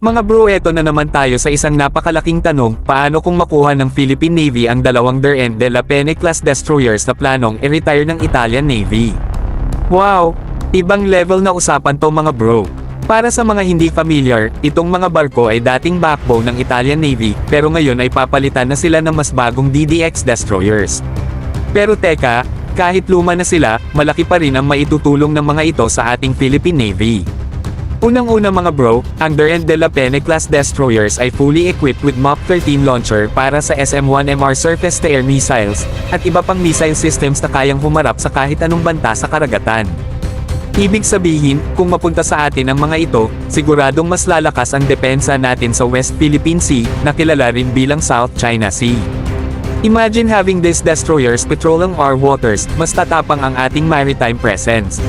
Mga bro, eto na naman tayo sa isang napakalaking tanong, paano kung makuha ng Philippine Navy ang dalawang Deren de la Pene class destroyers na planong i-retire ng Italian Navy? Wow! Ibang level na usapan to mga bro. Para sa mga hindi familiar, itong mga barko ay dating backbone ng Italian Navy, pero ngayon ay papalitan na sila ng mas bagong DDX destroyers. Pero teka, kahit luma na sila, malaki pa rin ang maitutulong ng mga ito sa ating Philippine Navy. Unang-una mga bro, ang Deren de la Pene class destroyers ay fully equipped with MOP-13 launcher para sa SM-1MR surface-to-air missiles, at iba pang missile systems na kayang humarap sa kahit anong banta sa karagatan. Ibig sabihin, kung mapunta sa atin ang mga ito, siguradong mas lalakas ang depensa natin sa West Philippine Sea, na kilala rin bilang South China Sea. Imagine having these destroyers patrolling our waters, mas tatapang ang ating maritime presence.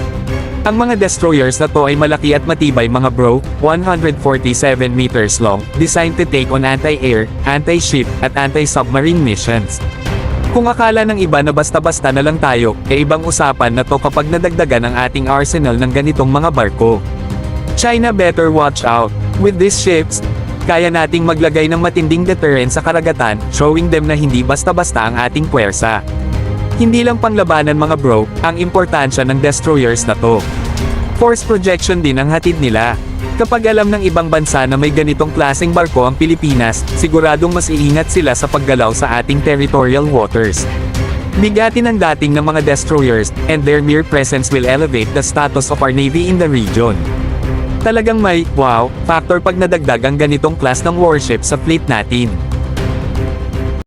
Ang mga destroyers na to ay malaki at matibay mga bro, 147 meters long, designed to take on anti-air, anti-ship, at anti-submarine missions. Kung akala ng iba na basta-basta na lang tayo, ibang usapan na to kapag nadagdagan ang ating arsenal ng ganitong mga barko. China better watch out. With these ships, kaya nating maglagay ng matinding deterrent sa karagatan, showing them na hindi basta-basta ang ating puwersa. Hindi lang panglabanan mga bro, ang importansya ng destroyers na to. Force projection din ang hatid nila. Kapag alam ng ibang bansa na may ganitong klaseng barko ang Pilipinas, siguradong mas iingat sila sa paggalaw sa ating territorial waters. Bigatin ang dating ng mga destroyers, and their mere presence will elevate the status of our Navy in the region. Talagang may, wow, factor pag nadagdag ang ganitong class ng warship sa fleet natin.